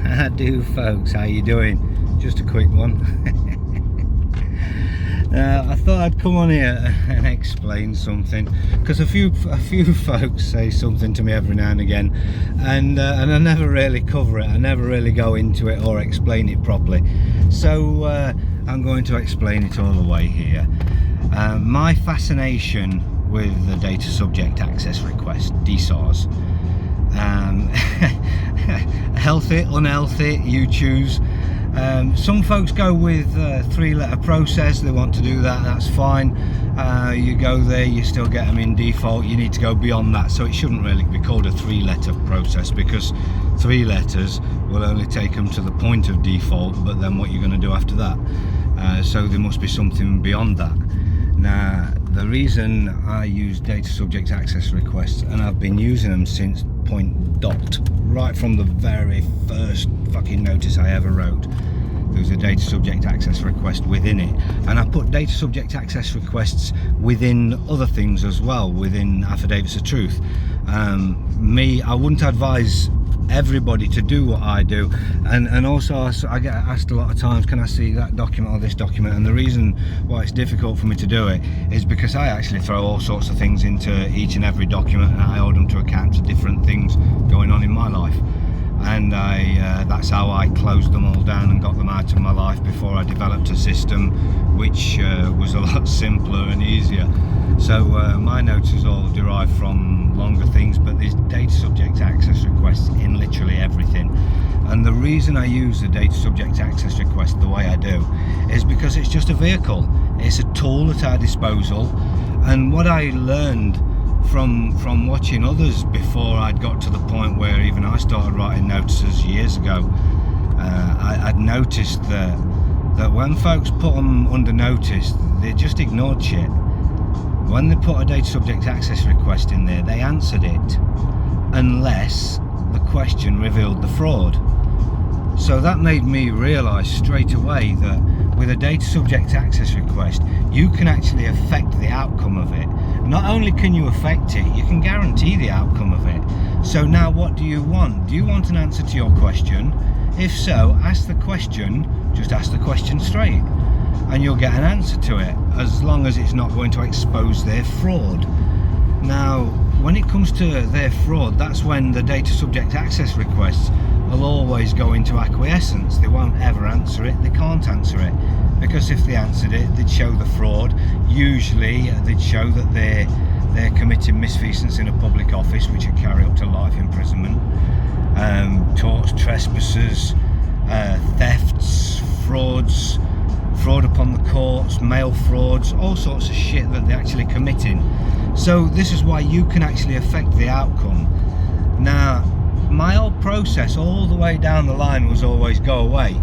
How do, folks? How you doing? Just a quick one. I thought I'd come on here and explain something, because a few folks say something to me every now and again, and I never really cover it. I never really go into it or explain it properly. So I'm going to explain it all the way here. My fascination with the Data Subject Access Request, DSARS. Healthy, unhealthy, you choose. Some folks go with a 3-letter process. They want to do that, that's fine. You go there, you still get them in default. You need to go beyond that, so it shouldn't really be called a 3-letter process, because 3 letters will only take them to the point of default, but then what you're going to do after that. So there must be something beyond that. Now, the reason I use Data Subject Access Requests, and I've been using them since point dot, right from the very first fucking notice I ever wrote, there's a Data Subject Access Request within it, and I put Data Subject Access Requests within other things as well, within Affidavits of Truth. I wouldn't advise everybody to do what I do, and also I get asked a lot of times, can I see that document or this document? And the reason why it's difficult for me to do it is because I actually throw all sorts of things into each and every document, and I hold them to account to different things going on in my life, and that's how I closed them all down and got them out of my life before I developed a system which was a lot simpler and easier. So my notes is all derived from longer things, but there's Data Subject Access Requests in literally everything. And the reason I use the Data Subject Access Request the way I do is because it's just a vehicle. It's a tool at our disposal, and what I learned from watching others before I'd got to the point where even I started writing notices years ago, I'd noticed that when folks put them under notice, they just ignored shit. When they put a Data Subject Access Request in there, they answered it unless the question revealed the fraud. So that made me realise straight away that with a Data Subject Access Request, you can actually affect the outcome of it. Not only can you affect it, you can guarantee the outcome of it. So now what do you want? Do you want an answer to your question? If so, ask the question, just ask the question straight, and you'll get an answer to it, as long as it's not going to expose their fraud. Now, when it comes to their fraud, that's when the Data Subject Access Requests will always go into acquiescence. They won't ever answer it, they can't answer it, because if they answered it, they'd show the fraud. Usually they'd show that they're committing misfeasance in a public office, which would carry up to life imprisonment, torts, trespasses, thefts, frauds, fraud upon the courts, mail frauds, all sorts of shit that they're actually committing. So this is why you can actually affect the outcome. Now, my old process all the way down the line was always go away.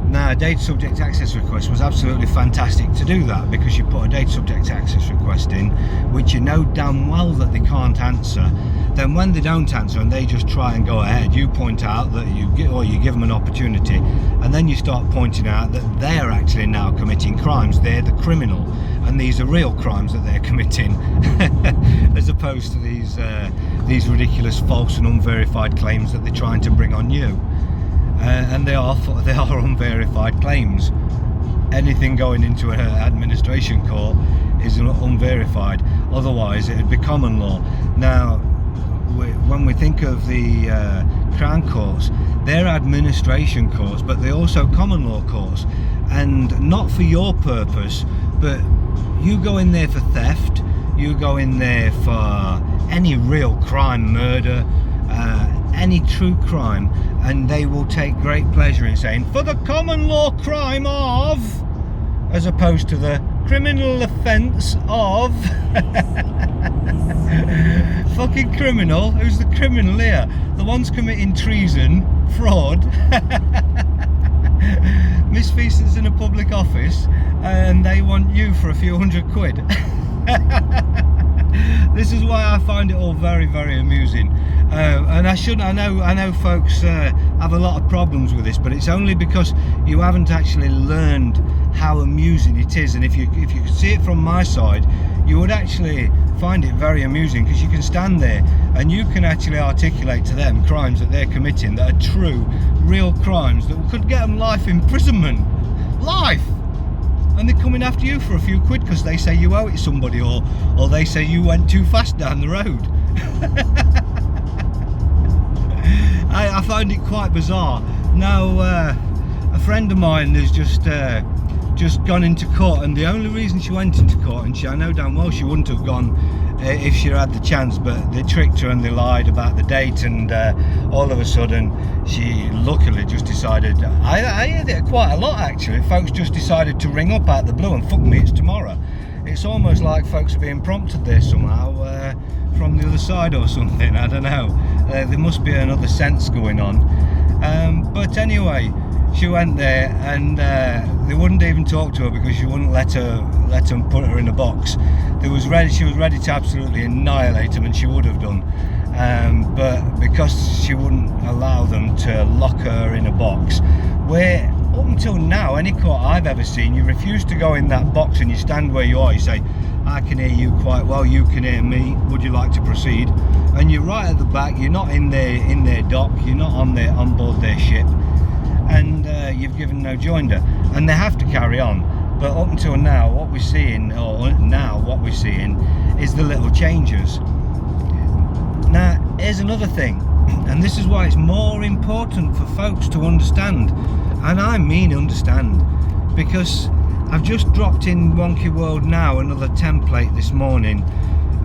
Now, Data Subject Access Request was absolutely fantastic to do that, because you put a Data Subject Access Request in, which you know damn well that they can't answer. Then when they don't answer and they just try and go ahead, you point out that you give them an opportunity, and then you start pointing out that they're actually now committing crimes. They're the criminal, and these are real crimes that they're committing, as opposed to these ridiculous false and unverified claims that they're trying to bring on you. And they are unverified claims. Anything going into an administration court is unverified, otherwise it would be common law. Now, when we think of the Crown Courts, they're administration courts, but they're also common law courts, and not for your purpose, but you go in there for theft, you go in there for any real crime, murder, any true crime, and they will take great pleasure in saying, for the common law crime of, as opposed to the criminal offence of. Fucking criminal. Who's the criminal here? The ones committing treason, fraud, misfeasance in a public office, and they want you for a few £100. This is why I find it all very, very amusing. And I know folks have a lot of problems with this, but it's only because you haven't actually learned how amusing it is. And if you could see it from my side, you would actually find it very amusing, because you can stand there and you can actually articulate to them crimes that they're committing that are true, real crimes that could get them life imprisonment. Life! And they're coming after you for a few quid because they say you owe it to somebody, or they say you went too fast down the road. I find it quite bizarre. Now, a friend of mine has just gone into court, and the only reason she went into court, and I know damn well she wouldn't have gone if she had the chance, but they tricked her and they lied about the date, and all of a sudden she luckily just decided, I heard it quite a lot actually, folks just decided to ring up out of the blue and fuck me, it's tomorrow. It's almost like folks are being prompted there somehow from the other side or something, I don't know. There must be another sense going on. But anyway, she went there, and they wouldn't even talk to her because she wouldn't let them put her in a box. She was ready to absolutely annihilate them, and she would have done. But because she wouldn't allow them to lock her in a box, where up until now, any court I've ever seen, you refuse to go in that box and you stand where you are. You say, I can hear you quite well, you can hear me, would you like to proceed? And you're right at the back, you're not in their dock, you're not on board their ship, and you've given no joinder, and they have to carry on. But up until now, what we're seeing is the little changes. Now, here's another thing, and this is why it's more important for folks to understand, and I mean understand, because I've just dropped in Wonky World Now another template this morning,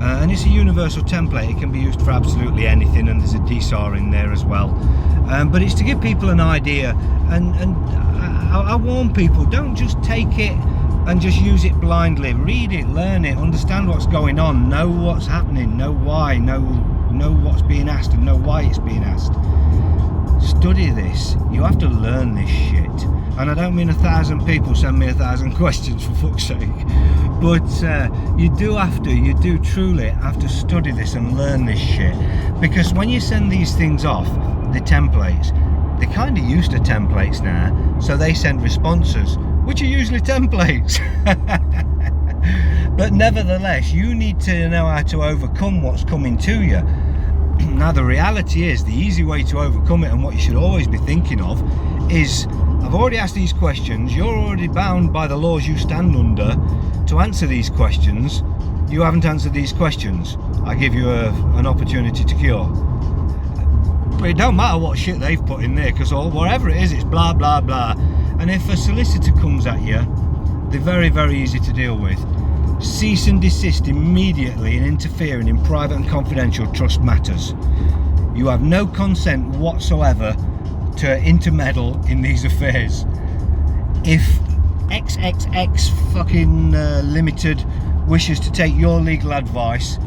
and it's a universal template. It can be used for absolutely anything, and there's a DSAR in there as well, but it's to give people an idea, and I warn people, don't just take it and just use it blindly. Read it, learn it, understand what's going on, know what's happening, know why, know what's being asked, and know why it's being asked. Study this. You have to learn this shit. And I don't mean 1,000 people send me 1,000 questions, for fuck's sake, but you do truly have to study this and learn this shit, because when you send these things off, the templates, they're kind of used to templates now, so they send responses which are usually templates. But nevertheless, you need to know how to overcome what's coming to you. Now, the reality is, the easy way to overcome it, and what you should always be thinking of, is I've already asked these questions, you're already bound by the laws you stand under to answer these questions. You haven't answered these questions, I give you an opportunity to cure. But it don't matter what shit they've put in there, because whatever it is, it's blah blah blah. And if a solicitor comes at you, they're very, very easy to deal with. Cease and desist immediately in interfering in private and confidential trust matters. You have no consent whatsoever to intermeddle in these affairs. If XXX fucking Limited wishes to take your legal advice,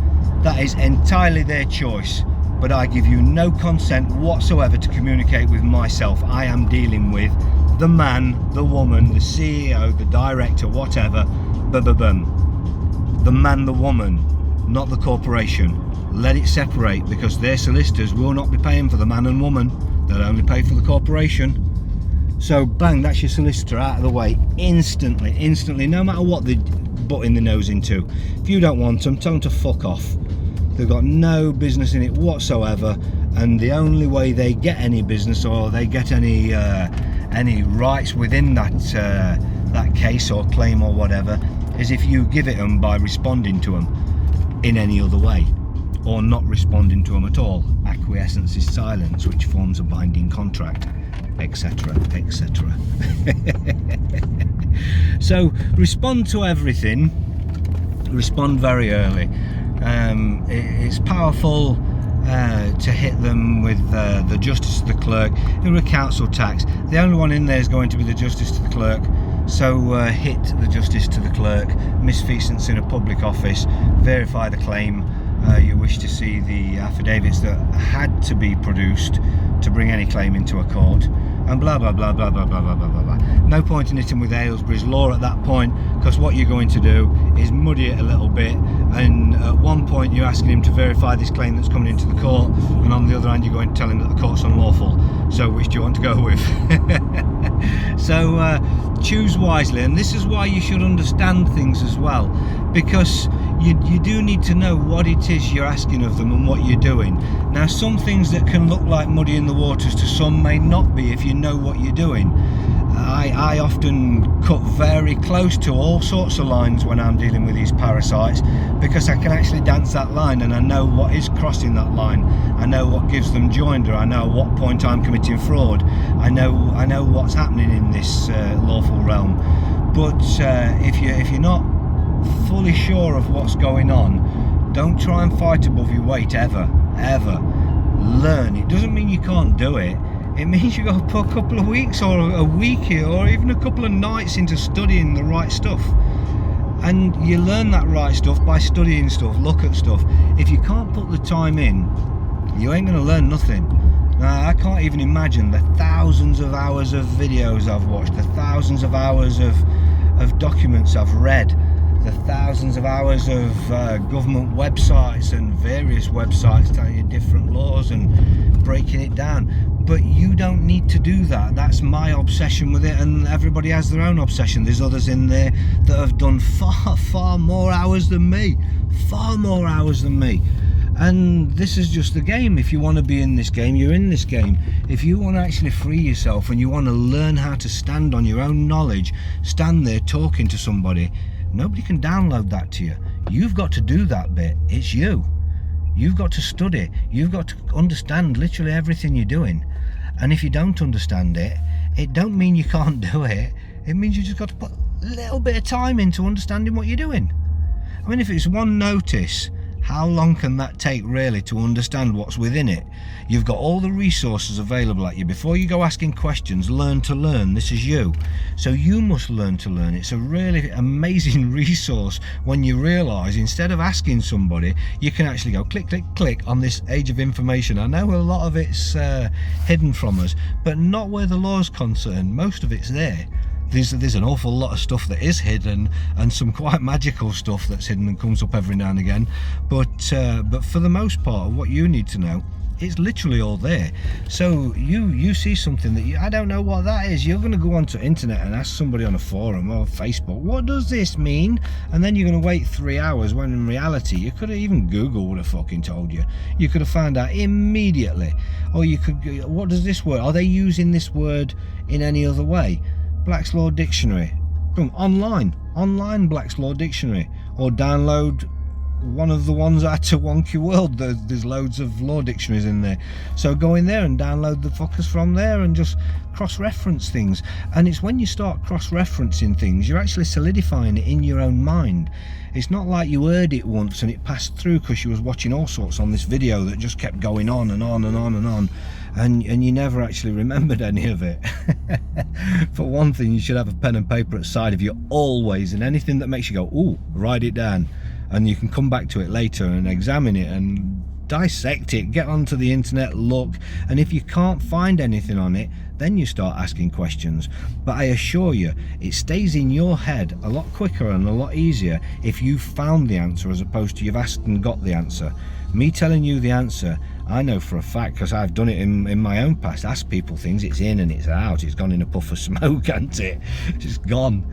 that is entirely their choice, but I give you no consent whatsoever to communicate with myself. I am dealing with the man, the woman, the CEO, the director, whatever, the man, the woman, not the corporation. Let it separate, because their solicitors will not be paying for the man and woman, they'll only pay for the corporation. So bang, that's your solicitor out of the way instantly, no matter what they're butting their nose into. If you don't want them, tell them to fuck off. They've got no business in it whatsoever, and the only way they get any business, or they get any rights within that case or claim or whatever, is if you give it them by responding to them in any other way, or not responding to them at all. Acquiescence is silence, which forms a binding contract, etc, etc. So respond to everything, respond very early. It's powerful to hit them with the Justice to the Clerk. In a council tax, the only one in there is going to be the Justice to the Clerk, so hit the Justice to the Clerk. Misfeasance in a public office, verify the claim. You wish to see the affidavits that had to be produced to bring any claim into a court, and blah blah blah blah blah blah blah blah blah. No point in hitting with Aylesbury's law at that point, because what you're going to do is muddy it a little bit, and at one point you're asking him to verify this claim that's coming into the court, and on the other hand you're going to tell him that the court's unlawful. So which do you want to go with? So choose wisely, and this is why you should understand things as well, because you do need to know what it is you're asking of them and what you're doing. Now, some things that can look like muddy in the waters to some may not be if you know what you're doing. I often cut very close to all sorts of lines when I'm dealing with these parasites, because I can actually dance that line and I know what is crossing that line. I know what gives them joinder. I know at what point I'm committing fraud. I know what's happening in this lawful realm. But if you're not fully sure of what's going on, don't try and fight above your weight ever. Learn. It doesn't mean you can't do it. It means you got to put a couple of weeks or a week here or even a couple of nights into studying the right stuff. And you learn that right stuff by studying stuff, look at stuff. If you can't put the time in, you ain't going to learn nothing. Now, I can't even imagine the thousands of hours of videos I've watched, the thousands of hours of documents I've read, the thousands of hours of government websites and various websites telling you different laws and breaking it down. But you don't need to do that. That's my obsession with it, and everybody has their own obsession. There's others in there that have done far more hours than me. And this is just the game. If you want to be in this game, you're in this game. If you want to actually free yourself and you want to learn how to stand on your own knowledge, stand there talking to somebody, nobody can download that to you. You've got to do that bit. It's you. You've got to study. You've got to understand literally everything you're doing. And if you don't understand it, it don't mean you can't do it. It means you just got to put a little bit of time into understanding what you're doing. I mean, if it's one notice, how long can that take really to understand what's within it? You've got all the resources available at you. Before you go asking questions, learn to learn. This is you. So you must learn to learn. It's a really amazing resource when you realise instead of asking somebody, you can actually go click, click, click on this age of information. I know a lot of it's hidden from us, but not where the law's concerned. Most of it's there. There's an awful lot of stuff that is hidden, and some quite magical stuff that's hidden and comes up every now and again. But for the most part, what you need to know, it's literally all there. So you see something that I don't know what that is. You're going to go onto internet and ask somebody on a forum or Facebook, what does this mean? And then you're going to wait 3 hours, when in reality you could have even Google would have fucking told you. You could have found out immediately. Or you could, what does this word? Are they using this word in any other way? Black's Law Dictionary, boom, online Black's Law Dictionary, or download one of the ones out to Wonky World. There's loads of law dictionaries in there, so go in there and download the fuckers from there and just cross-reference things. And it's when you start cross-referencing things, you're actually solidifying it in your own mind. It's not like you heard it once and it passed through because you was watching all sorts on this video that just kept going on and on and on and on, and you never actually remembered any of it. For one thing, you should have a pen and paper at the side of you always, and anything that makes you go, ooh, write it down, and you can come back to it later and examine it and dissect it. Get onto the internet, look, and if you can't find anything on it, then you start asking questions. But I assure you, it stays in your head a lot quicker and a lot easier if you've found the answer as opposed to you've asked and got the answer. Me telling you the answer, I know for a fact because I've done it in my own past. Ask people things, it's in and it's out. It's gone in a puff of smoke, hasn't it? It's just gone.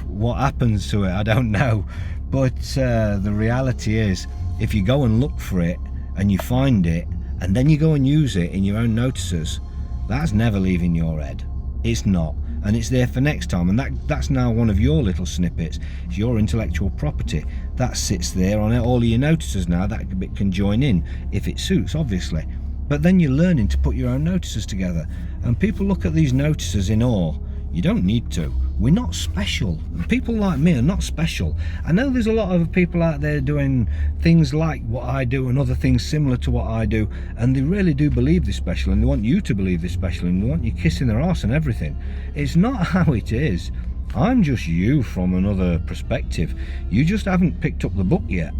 What happens to it, I don't know. But the reality is, if you go and look for it and you find it and then you go and use it in your own notices, that's never leaving your head. It's not. And it's there for next time, and that's now one of your little snippets. It's your intellectual property that sits there on all of your notices now. That bit can join in if it suits, obviously, but then you're learning to put your own notices together. And people look at these notices in awe. You don't need to. We're not special. People like me are not special. I know there's a lot of people out there doing things like what I do and other things similar to what I do, and they really do believe they're special, and they want you to believe they're special, and they want you kissing their arse and everything. It's not how it is. I'm just you from another perspective. You just haven't picked up the book yet.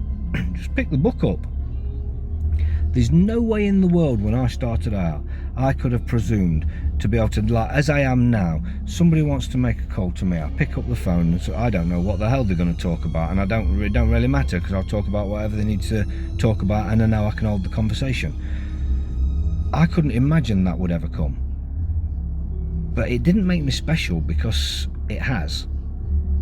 Just pick the book up. There's no way in the world when I started out I could have presumed to be able to, like as I am now, somebody wants to make a call to me, I pick up the phone and so I don't know what the hell they're going to talk about, and it don't really matter because I'll talk about whatever they need to talk about, and then now I can hold the conversation. I couldn't imagine that would ever come, but it didn't make me special because it has.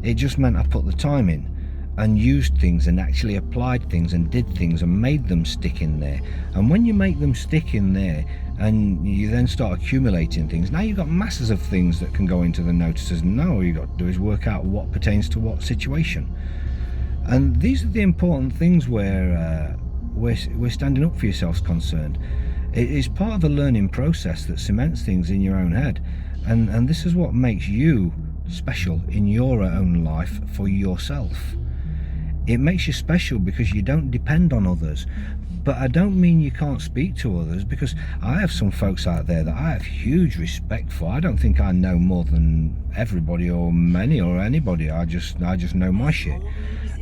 It just meant I put the time in, and used things and actually applied things and did things and made them stick in there. And when you make them stick in there and you then start accumulating things, now you've got masses of things that can go into the notices. Now all you've got to do is work out what pertains to what situation. And these are the important things where we're standing up for yourselves concerned. It is part of the learning process that cements things in your own head, and this is what makes you special in your own life for yourself. It makes you special because you don't depend on others. But I don't mean you can't speak to others, because I have some folks out there that I have huge respect for. I don't think I know more than everybody or many or anybody. I just know my shit.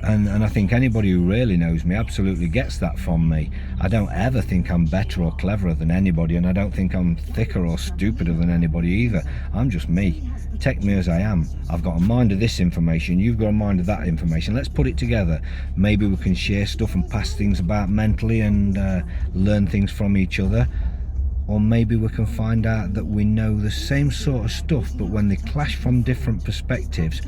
And I think anybody who really knows me absolutely gets that from me. I don't ever think I'm better or cleverer than anybody, and I don't think I'm thicker or stupider than anybody either. I'm just me. Take me as I am. I've got a mind of this information, you've got a mind of that information. Let's put it together. Maybe we can share stuff and pass things about mentally and learn things from each other. Or maybe we can find out that we know the same sort of stuff, but when they clash from different perspectives,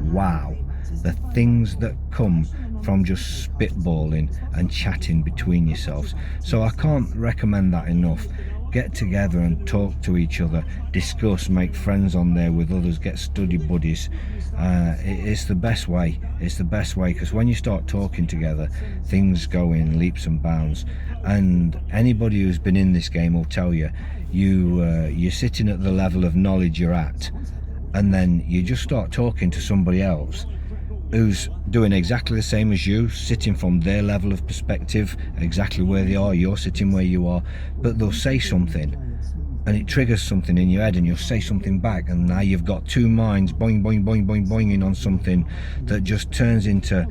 wow, the things that come from just spitballing and chatting between yourselves. So I can't recommend that enough. Get together and talk to each other, discuss, make friends on there with others, get study buddies. It's the best way. It's the best way, because when you start talking together, things go in leaps and bounds. And anybody who's been in this game will tell you, you're sitting at the level of knowledge you're at, and then you just start talking to somebody else who's doing exactly the same as you, sitting from their level of perspective, exactly where they are, you're sitting where you are, but they'll say something and it triggers something in your head, and you'll say something back, and now you've got two minds boing boing boing boing boinging on something that just turns into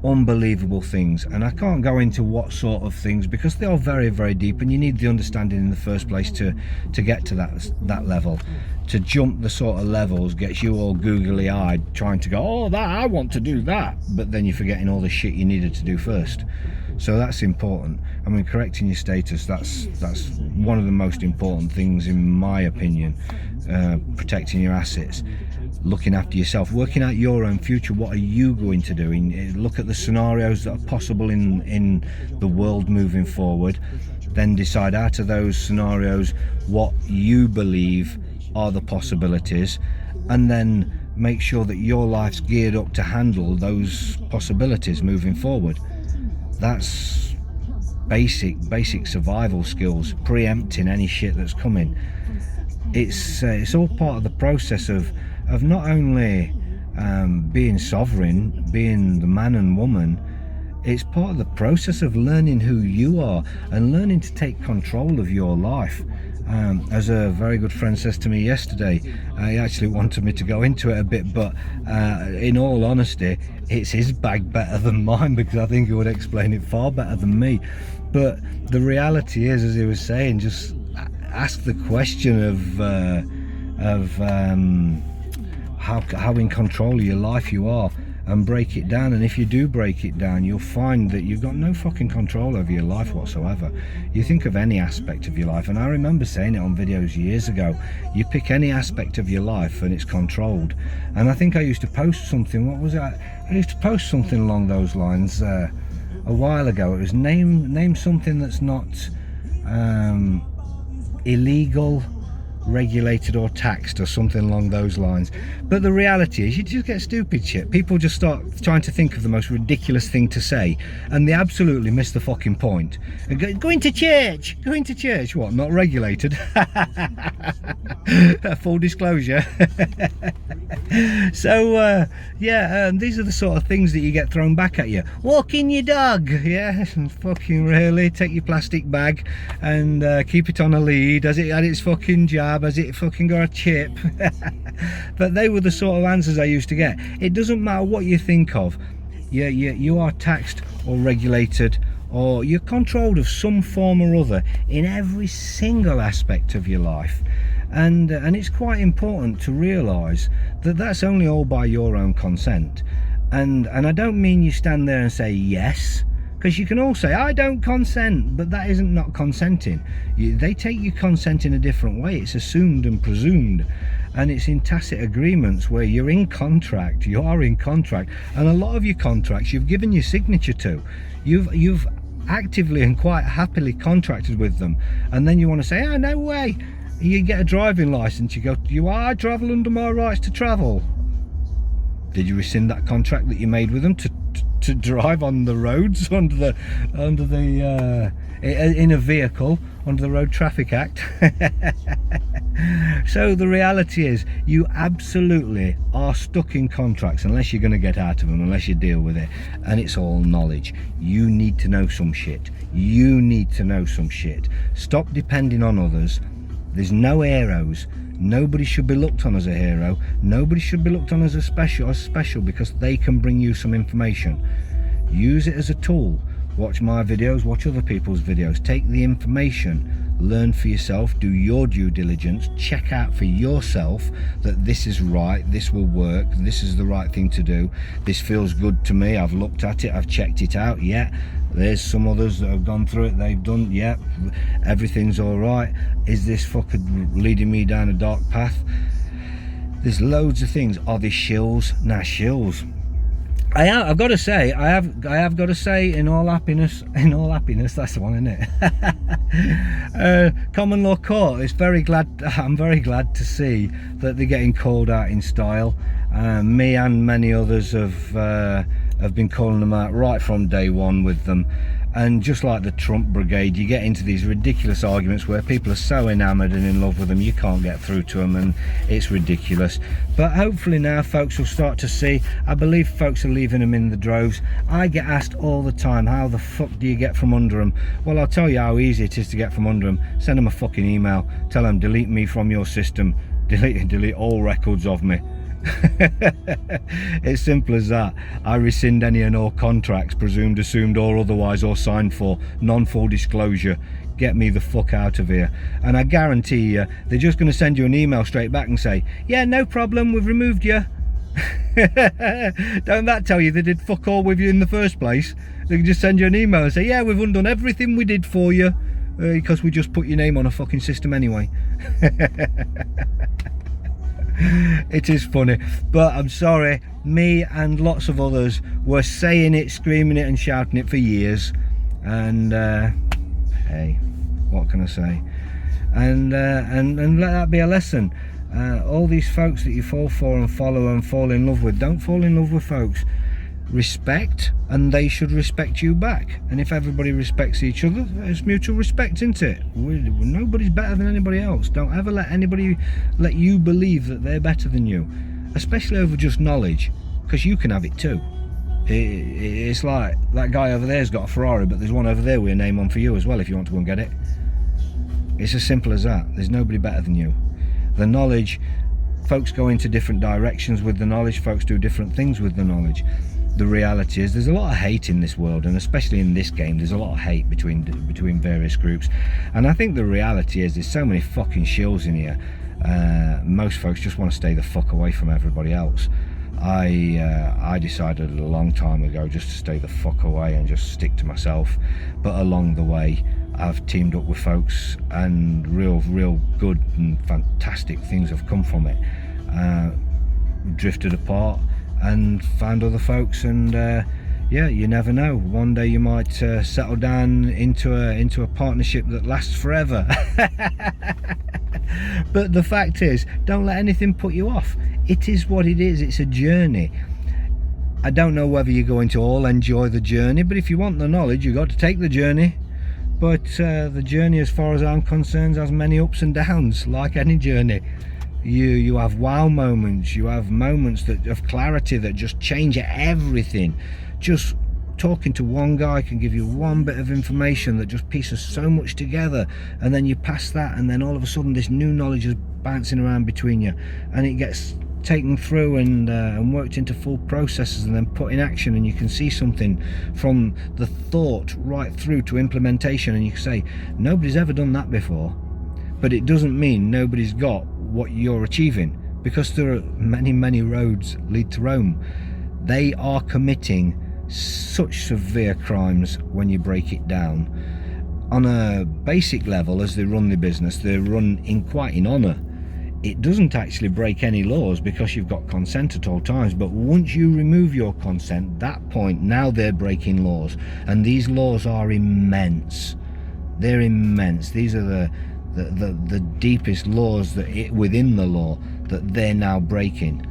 unbelievable things. And I can't go into what sort of things, because they are very, very deep, and you need the understanding in the first place to get to that level. To jump the sort of levels gets you all googly eyed trying to go, oh, that I want to do that, but then you're forgetting all the shit you needed to do first. So that's important. I mean, correcting your status, that's one of the most important things in my opinion. Protecting your assets, looking after yourself, working out your own future. What are you going to do? Look at the scenarios that are possible in the world moving forward, then decide out of those scenarios what you believe are the possibilities, and then make sure that your life's geared up to handle those possibilities moving forward. That's basic survival skills, preempting any shit that's coming. It's all part of the process of not only being sovereign, being the man and woman. It's part of the process of learning who you are and learning to take control of your life. As a very good friend says to me yesterday, he actually wanted me to go into it a bit, but in all honesty, it's his bag better than mine, because I think he would explain it far better than me. But the reality is, as he was saying, just ask the question of how in control of your life you are, and break it down. And if you do break it down, you'll find that you've got no fucking control over your life whatsoever. You think of any aspect of your life, and I remember saying it on videos years ago, you pick any aspect of your life and it's controlled. And I think I used to post something, what was it? I used to post something along those lines a while ago. It was name something that's not illegal, regulated or taxed, or something along those lines. But the reality is, you just get stupid shit. People just start trying to think of the most ridiculous thing to say, and they absolutely miss the fucking point. Going to church, what, not regulated? Full disclosure. So these are the sort of things that you get thrown back at you. Walking your dog, yeah, fucking really. Take your plastic bag and keep it on a lead. Has it had its fucking jab? Has it fucking got a chip? But they were the sort of answers I used to get. It doesn't matter what you think of. You are taxed or regulated, or you're controlled of some form or other in every single aspect of your life. And it's quite important to realise that that's only all by your own consent. And I don't mean you stand there and say yes, because you can all say I don't consent, but that isn't not consenting. They take your consent in a different way. It's assumed and presumed. and it's in tacit agreements where you're in contract, you are in contract, and a lot of your contracts you've given your signature to, you've actively and quite happily contracted with them, and then you want to say, oh, no way, you get a driving license, you go, I travel under my rights to travel. Did you rescind that contract that you made with them to drive on the roads under the in a vehicle under the Road Traffic Act? So the reality is, you absolutely are stuck in contracts unless you're going to get out of them, unless you deal with it, and it's all knowledge. You need to know some shit. You need to know some shit. Stop depending on others. There's no heroes. Nobody should be looked on as a hero. Nobody should be looked on as a special because they can bring you some information. Use it as a tool. Watch my videos, watch other people's videos, take the information, learn for yourself, do your due diligence, check out for yourself that this is right, this will work, this is the right thing to do, this feels good to me, I've looked at it, I've checked it out, yeah, there's some others that have gone through it, they've done, yeah, everything's all right. Is this fucking leading me down a dark path? There's loads of things. Are they shills? Nah, shills. I've got to say, I have got to say, in all happiness, that's the one, isn't it? Common Law Court is I'm very glad to see that they're getting called out in style. Me and many others have been calling them out right from day one with them. And just like the Trump brigade, you get into these ridiculous arguments where people are so enamoured and in love with them, you can't get through to them, and it's ridiculous. But hopefully now folks will start to see. I believe folks are leaving them in the droves. I get asked all the time, how the fuck do you get from under them? Well, I'll tell you how easy it is to get from under them. Send them a fucking email, tell them delete me from your system, delete all records of me. It's simple as that. I rescind any and all contracts, presumed, assumed or otherwise, or signed for, non-full disclosure. Get me the fuck out of here. And I guarantee you they're just going to send you an email straight back and say, yeah, no problem, we've removed you. Don't that tell you they did fuck all with you in the first place? They can just send you an email and say, yeah, we've undone everything we did for you, because we just put your name on a fucking system anyway. It is funny, but I'm sorry, me and lots of others were saying it, screaming it and shouting it for years, and hey, what can I say? And let that be a lesson. All these folks that you fall for and follow and fall in love with, don't fall in love with folks. Respect, and they should respect you back. And if everybody respects each other, it's mutual respect, isn't it? Nobody's better than anybody else. Don't ever let anybody let you believe that they're better than you, especially over just knowledge, because you can have it too. It's like that guy over there's got a Ferrari, but there's one over there with a name on for you as well if you want to go and get it. It's as simple as that. There's nobody better than you. The knowledge, folks go into different directions with the knowledge, folks do different things with the knowledge. The reality is there's a lot of hate in this world, and especially in this game there's a lot of hate between various groups, and I think the reality is there's so many fucking shills in here. Most folks just want to stay the fuck away from everybody else. I decided a long time ago just to stay the fuck away and just stick to myself, but along the way I've teamed up with folks, and real good and fantastic things have come from it. Drifted apart and found other folks, and yeah, you never know, one day you might settle down into a partnership that lasts forever. But the fact is, don't let anything put you off. It is what it is. It's a journey. I don't know whether you're going to all enjoy the journey, but if you want the knowledge, you've got to take the journey. But the journey, as far as I'm concerned, has many ups and downs, like any journey. You have wow moments, you have moments of clarity that just change everything. Just talking to one guy can give you one bit of information that just pieces so much together, and then you pass that, and then all of a sudden this new knowledge is bouncing around between you, and it gets taken through and worked into full processes and then put in action, and you can see something from the thought right through to implementation, and you can say, nobody's ever done that before. But it doesn't mean nobody's got what you're achieving, because there are many roads lead to Rome. They are committing such severe crimes when you break it down. On a basic level, as they run the business, they run quite in honour. it doesn't actually break any laws because you've got consent at all times. But once you remove your consent, that point, now they're breaking laws, and these laws are immense. They're immense. These are the deepest laws that within the law that they're now breaking.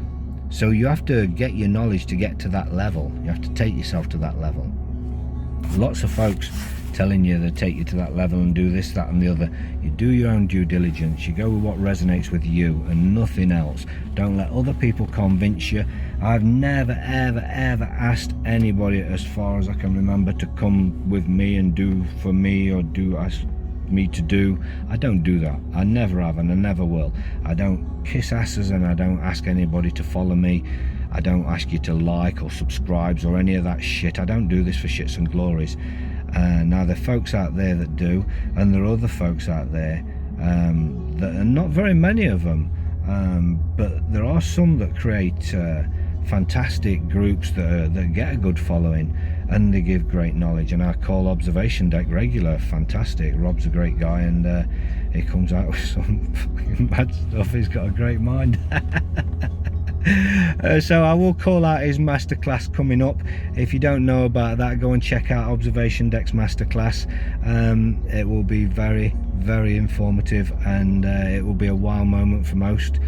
So you have to get your knowledge to get to that level. You have to take yourself to that level. Lots of folks telling you they take you to that level and do this, that and the other. You do your own due diligence. You go with what resonates with you and nothing else. Don't let other people convince you. I've never ever asked anybody, as far as I can remember, to come with me and do for me or do as me to do. I don't do that. I never have, and I never will. I don't kiss asses, and I don't ask anybody to follow me. I don't ask you to like or subscribe or any of that shit. I don't do this for shits and glories. Now there are folks out there that do, and there are other folks out there that are not very many of them, but there are some that create fantastic groups that get a good following, and they give great knowledge. And I call Observation Deck regular fantastic. Rob's a great guy, and he comes out with some fucking mad stuff. He's got a great mind. So I will call out his masterclass coming up. If you don't know about that, go and check out Observation Deck's masterclass. It will be very informative, and it will be a wow moment for most.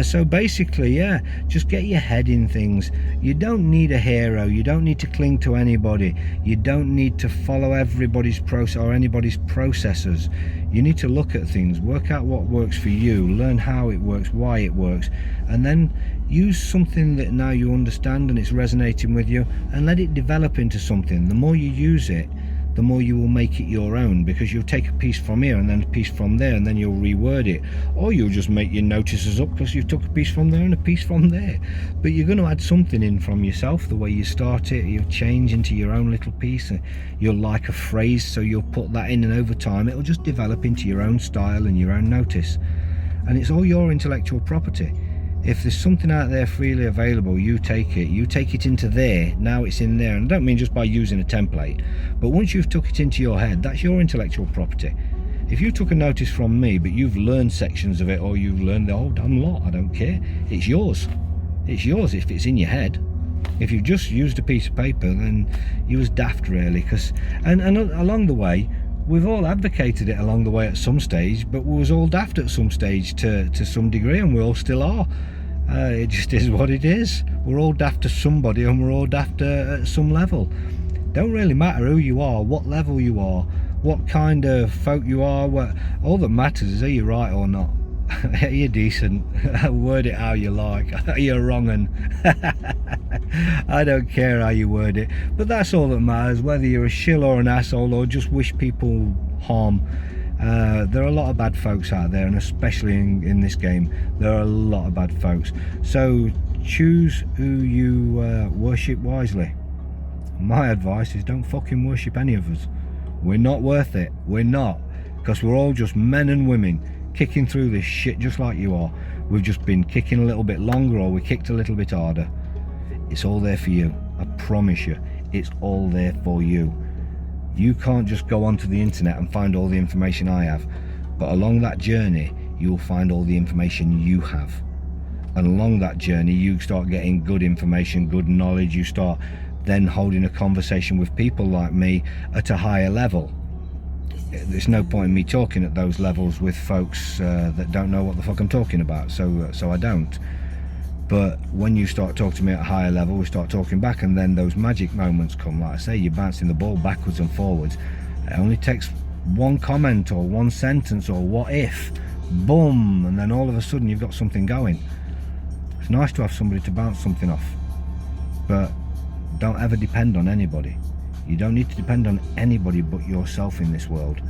So basically, yeah, just get your head in things. You don't need a hero. You don't need to cling to anybody. You don't need to follow everybody's process or anybody's processes. You need to look at things, work out what works for you, learn how it works, why it works, and then use something that now you understand and it's resonating with you, and let it develop into something. The more you use it, the more you will make it your own, because you'll take a piece from here and then a piece from there, and then you'll reword it, or you'll just make your notices up because you took a piece from there and a piece from there. But you're going to add something in from yourself. The way you start it, you'll change into your own little piece. You'll like a phrase, so you'll put that in, and over time it'll just develop into your own style and your own notice, and it's all your intellectual property. If there's something out there freely available, you take it into there. Now it's in there, and I don't mean just by using a template, but once you've took it into your head, that's your intellectual property. If you took a notice from me, but you've learned sections of it, or you've learned the whole damn lot, I don't care. It's yours. It's yours if it's in your head. If you've just used a piece of paper, then you was daft, really. And along the way, we've all advocated it along the way at some stage, but we was all daft at some stage to some degree, and we all still are. It just is what it is. We're all daft to somebody, and we're all daft at some level. Don't really matter who you are, what level you are, what kind of folk you are. All that matters is, are you right or not? Are you decent? Word it how you like. Are you wrong? And I don't care how you word it, but that's all that matters. Whether you're a shill or an asshole, or just wish people harm. There are a lot of bad folks out there, and especially in this game, there are a lot of bad folks. So choose who you worship wisely. My advice is, don't fucking worship any of us. We're not worth it. We're not, because we're all just men and women kicking through this shit just like you are. We've just been kicking a little bit longer, or we kicked a little bit harder. It's all there for you. I promise you, it's all there for you. You can't just go onto the internet and find all the information I have, but along that journey you'll find all the information you have, and along that journey you start getting good information, good knowledge. You start then holding a conversation with people like me at a higher level. There's no point in me talking at those levels with folks that don't know what the fuck I'm talking about, so I don't. But when you start talking to me at a higher level, we start talking back, and then those magic moments come. Like I say, you're bouncing the ball backwards and forwards. It only takes one comment or one sentence or what if, boom, and then all of a sudden you've got something going. It's nice to have somebody to bounce something off, but don't ever depend on anybody. You don't need to depend on anybody but yourself in this world.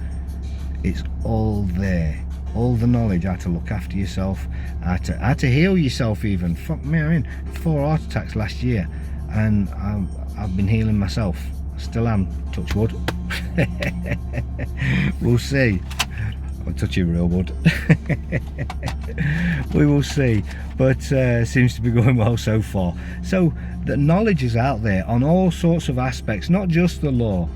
It's all there. All the knowledge, how to look after yourself, how to heal yourself even. Fuck me, I mean, 4 heart attacks last year, and I've been healing myself. Still am, touch wood. We'll see. I'm touching real wood. We will see, but seems to be going well so far. So the knowledge is out there on all sorts of aspects, not just the law,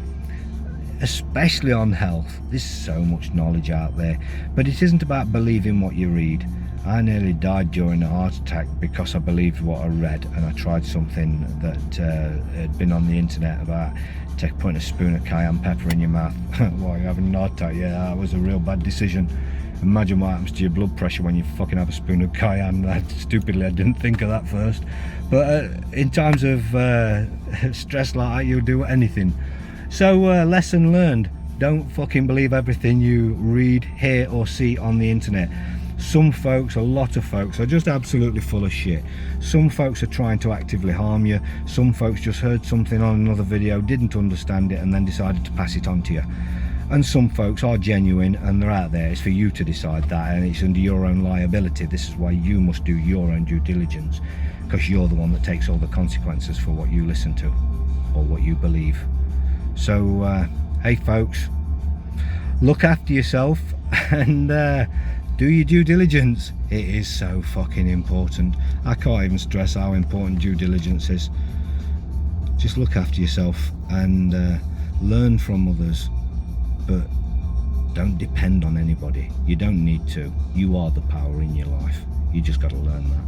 especially on health. There's so much knowledge out there, but it isn't about believing what you read. I nearly died during a heart attack because I believed what I read, and I tried something that had been on the internet about putting a spoon of cayenne pepper in your mouth while you're having a heart attack. Yeah, that was a real bad decision. Imagine what happens to your blood pressure when you fucking have a spoon of cayenne. Stupidly, I didn't think of that first. But in times of stress like that, you'll do anything. So lesson learned: don't fucking believe everything you read, hear or see on the internet. Some folks, a lot of folks, are just absolutely full of shit. Some folks are trying to actively harm you. Some folks just heard something on another video, didn't understand it, and then decided to pass it on to you. And some folks are genuine and they're out there. It's for you to decide that, and it's under your own liability. This is why you must do your own due diligence, because you're the one that takes all the consequences for what you listen to or what you believe. So hey folks, look after yourself and do your due diligence. It is so fucking important. I can't even stress how important due diligence is. Just look after yourself and learn from others, but don't depend on anybody. You don't need to. You are the power in your life. You just got to learn that.